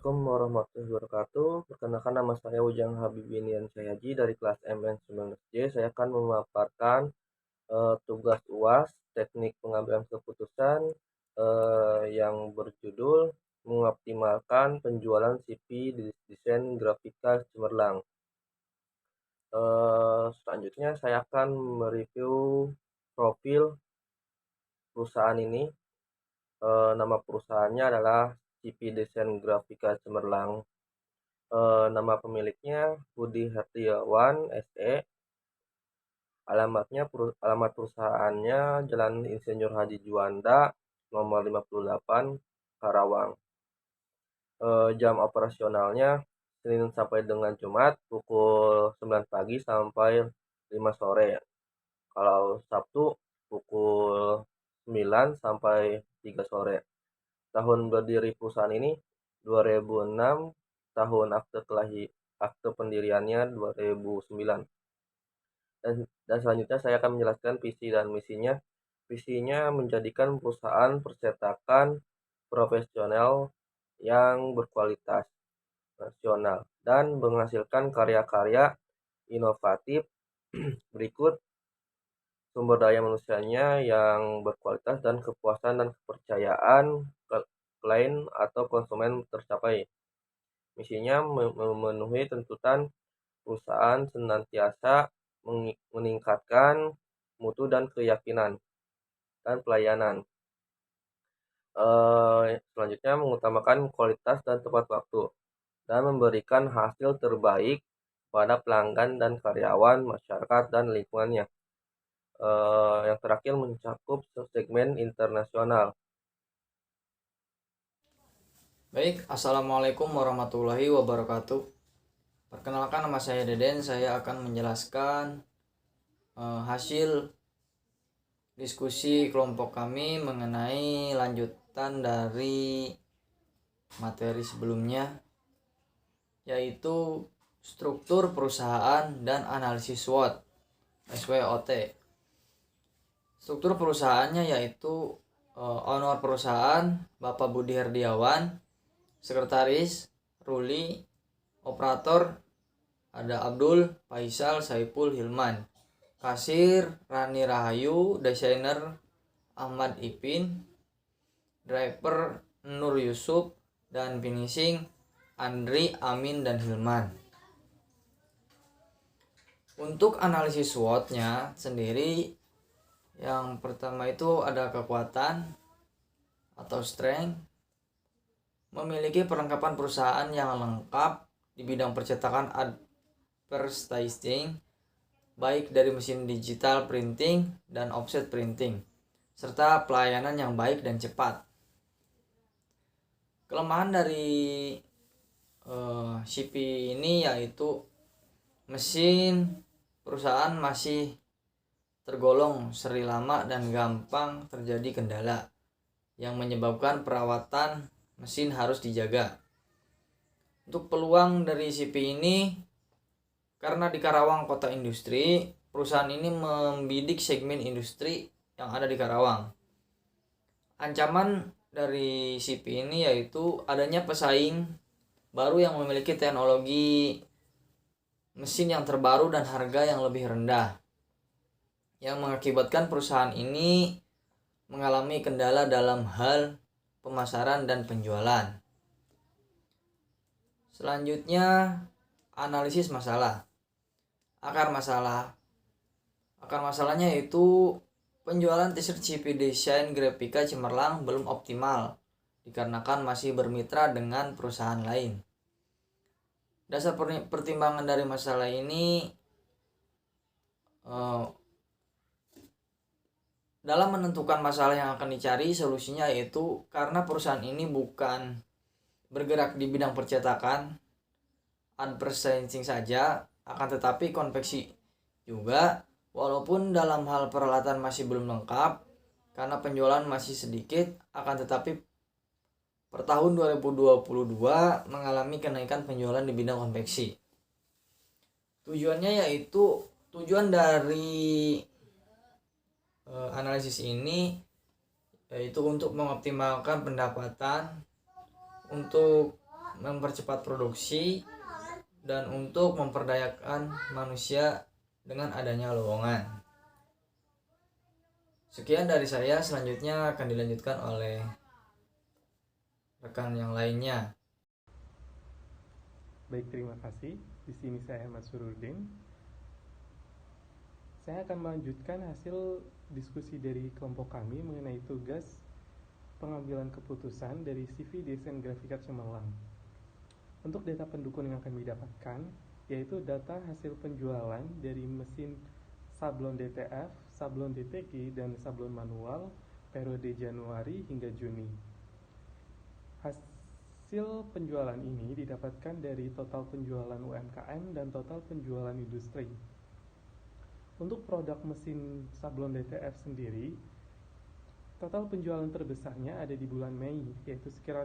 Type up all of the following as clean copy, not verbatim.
Assalamualaikum warahmatullahi wabarakatuh. Perkenalkan nama saya Ujang Habibie Nian Cahayaji dari kelas MN19J. Saya akan memaparkan tugas UAS Teknik Pengambilan Keputusan yang berjudul mengoptimalkan penjualan CP di desain grafika cemerlang. Selanjutnya saya akan mereview profil perusahaan ini. Nama perusahaannya adalah CP Desain Grafika Cemerlang. Nama pemiliknya Budi Hartiawan SE. Alamat perusahaannya Jalan Insinyur Haji Juanda nomor 58 Karawang. Jam operasionalnya Senin sampai dengan Jumat pukul 9 pagi sampai 5 sore. Kalau Sabtu pukul 9 sampai 3 sore. Tahun berdiri perusahaan ini 2006, tahun akte pendiriannya 2009. Dan selanjutnya saya akan menjelaskan visi dan misinya. Visinya menjadikan perusahaan percetakan profesional yang berkualitas nasional dan menghasilkan karya-karya inovatif berikut: sumber daya manusianya yang berkualitas dan kepuasan dan kepercayaan klien atau konsumen tercapai. Misinya memenuhi tuntutan perusahaan senantiasa meningkatkan mutu dan keyakinan dan pelayanan. Selanjutnya mengutamakan kualitas dan tepat waktu dan memberikan hasil terbaik pada pelanggan dan karyawan, masyarakat dan lingkungannya. Yang terakhir mencakup segmen internasional. Baik, Assalamualaikum warahmatullahi wabarakatuh. Perkenalkan, nama saya Deden. Saya akan menjelaskan hasil diskusi kelompok kami mengenai lanjutan dari materi sebelumnya, yaitu struktur perusahaan dan analisis SWOT (SWOT). Struktur perusahaannya yaitu owner perusahaan Bapak Budi Hardiawan, sekretaris Ruli, operator ada Abdul, Faisal, Saipul, Hilman, kasir Rani Rahayu, desainer Ahmad Ipin, driver Nur Yusuf, dan finishing Andri, Amin, dan Hilman. Untuk analisis SWOT-nya sendiri, yang pertama itu ada kekuatan atau strength, memiliki perlengkapan perusahaan yang lengkap di bidang percetakan advertising, baik dari mesin digital printing dan offset printing, serta pelayanan yang baik dan cepat. Kelemahan dari CP ini yaitu mesin perusahaan masih tergolong seri lama dan gampang terjadi kendala yang menyebabkan perawatan mesin harus dijaga. Untuk peluang dari CP ini, karena di Karawang kota industri, perusahaan ini membidik segmen industri yang ada di Karawang. Ancaman dari CP ini yaitu adanya pesaing baru yang memiliki teknologi mesin yang terbaru dan harga yang lebih rendah, yang mengakibatkan perusahaan ini mengalami kendala dalam hal pemasaran dan penjualan. Selanjutnya, analisis masalah. Akar masalahnya yaitu penjualan t-shirt CP Desain Grafika Cemerlang belum optimal dikarenakan masih bermitra dengan perusahaan lain. Dasar pertimbangan dari masalah ini dalam menentukan masalah yang akan dicari solusinya, yaitu karena perusahaan ini bukan bergerak di bidang percetakan advertising saja, akan tetapi konveksi juga, walaupun dalam hal peralatan masih belum lengkap karena penjualan masih sedikit, akan tetapi per tahun 2022 mengalami kenaikan penjualan di bidang konveksi. Tujuan dari analisis ini yaitu untuk mengoptimalkan pendapatan, untuk mempercepat produksi dan untuk memperdayakan manusia dengan adanya lowongan. Sekian dari saya, selanjutnya akan dilanjutkan oleh rekan yang lainnya. Baik, terima kasih. Di sini saya Ahmad Surudin. Saya akan melanjutkan hasil diskusi dari kelompok kami mengenai tugas pengambilan keputusan dari CV Desain Grafika Cemerlang. Untuk data pendukung yang kami dapatkan, yaitu data hasil penjualan dari mesin sablon DTF, sablon DTG, dan sablon manual periode Januari hingga Juni. Hasil penjualan ini didapatkan dari total penjualan UMKM dan total penjualan industri. Untuk produk mesin sablon DTF sendiri, total penjualan terbesarnya ada di bulan Mei, yaitu sekitar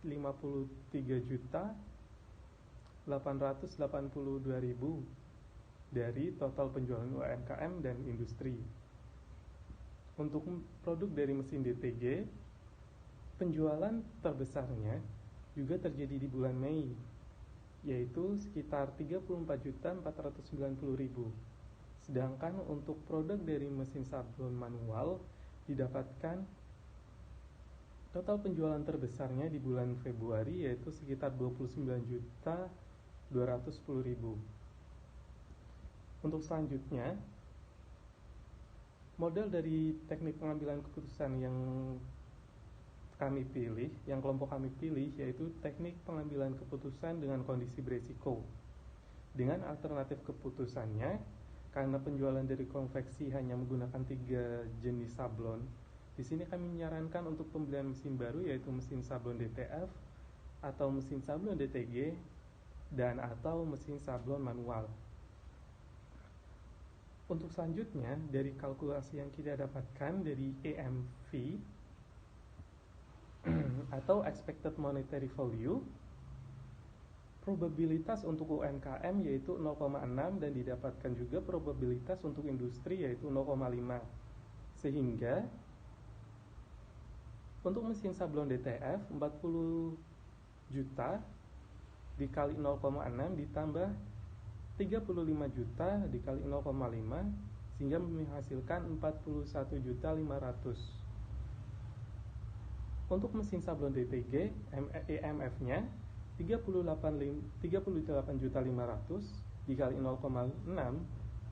53.882.000 dari total penjualan UMKM dan industri. Untuk produk dari mesin DTG, penjualan terbesarnya juga terjadi di bulan Mei, yaitu sekitar 34.490.000. Sedangkan untuk produk dari mesin sablon manual didapatkan total penjualan terbesarnya di bulan Februari, yaitu sekitar 29.210.000. Untuk selanjutnya, model dari teknik pengambilan keputusan yang kelompok kami pilih, yaitu teknik pengambilan keputusan dengan kondisi beresiko. Dengan alternatif keputusannya, karena penjualan dari konveksi hanya menggunakan 3 jenis sablon, di sini kami menyarankan untuk pembelian mesin baru, yaitu mesin sablon DTF atau mesin sablon DTG dan atau mesin sablon manual. Untuk selanjutnya, dari kalkulasi yang kita dapatkan dari EMV atau Expected Monetary Value, probabilitas untuk UMKM yaitu 0,6 dan didapatkan juga probabilitas untuk industri yaitu 0,5. Sehingga untuk mesin sablon DTF 40 juta dikali 0,6 ditambah 35 juta dikali 0,5 sehingga menghasilkan 41.500. Untuk mesin sablon DTG, EMF-nya 38.500 dikali 0,6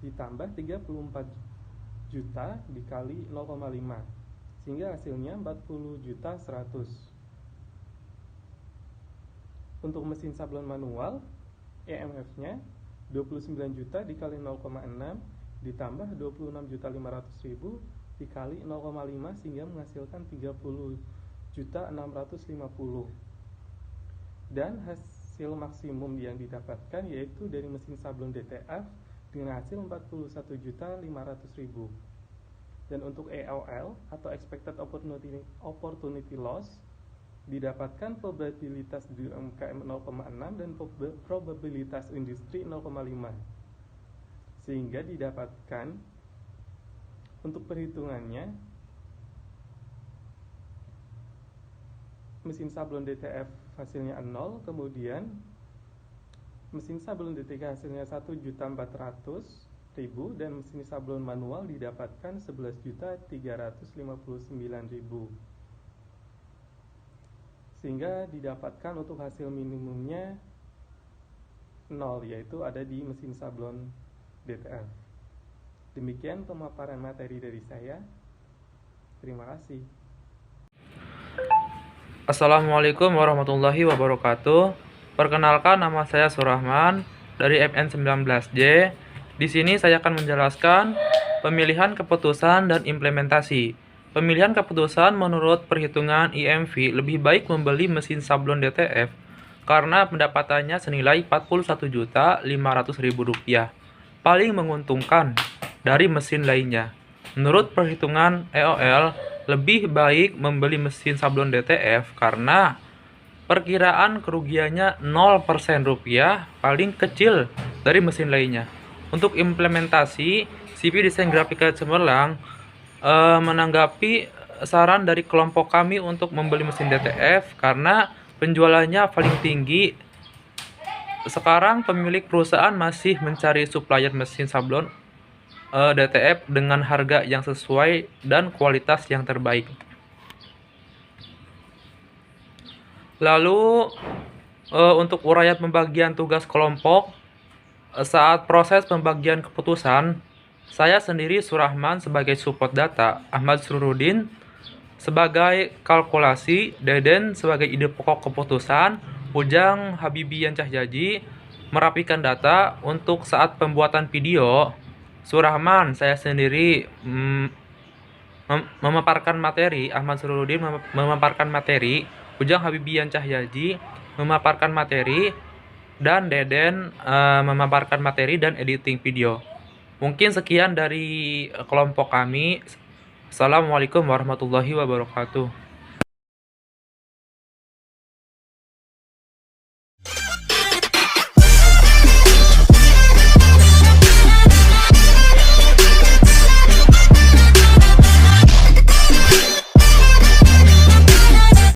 ditambah 34 juta dikali 0,5 sehingga hasilnya 40.100. Untuk mesin sablon manual, EMF-nya 29 juta dikali 0,6 ditambah 26.500.000 dikali 0,5 sehingga menghasilkan 30.650. Dan hasil maksimum yang didapatkan yaitu dari mesin sablon DTF dengan hasil 41.500.000. Dan untuk EOL atau Expected Opportunity Loss didapatkan probabilitas di UMKM 0,6 dan probabilitas industri 0,5. Sehingga didapatkan untuk perhitungannya mesin sablon DTF hasilnya 0, kemudian mesin sablon DTG hasilnya 1.400.000 dan mesin sablon manual didapatkan 11.359.000. Sehingga didapatkan untuk hasil minimumnya 0, yaitu ada di mesin sablon DTF. Demikian pemaparan materi dari saya. Terima kasih. Assalamualaikum warahmatullahi wabarakatuh. Perkenalkan, nama saya Surahman dari MN19J. Di sini saya akan menjelaskan pemilihan keputusan dan implementasi. Pemilihan keputusan menurut perhitungan EMV lebih baik membeli mesin sablon DTF karena pendapatannya senilai Rp41.500.000, paling menguntungkan dari mesin lainnya. Menurut perhitungan EOL, lebih baik membeli mesin sablon DTF karena perkiraan kerugiannya Rp0 paling kecil dari mesin lainnya. Untuk implementasi, CV Desain Grafika Cemerlang menanggapi saran dari kelompok kami untuk membeli mesin DTF karena penjualannya paling tinggi. Sekarang pemilik perusahaan masih mencari supplier mesin sablon DTF dengan harga yang sesuai dan kualitas yang terbaik. Lalu untuk uraian pembagian tugas kelompok, saat proses pembagian keputusan, saya sendiri Surahman sebagai support data, Ahmad Surudin sebagai kalkulasi, Deden sebagai ide pokok keputusan, Ujang Habibian Cahyaji merapikan data. Untuk saat pembuatan video, Surahman saya sendiri memaparkan materi, Ahmad Surudin memaparkan materi, Ujang Habibian Cahyaji memaparkan materi, dan Deden memaparkan materi dan editing video. Mungkin sekian dari kelompok kami. Assalamualaikum warahmatullahi wabarakatuh.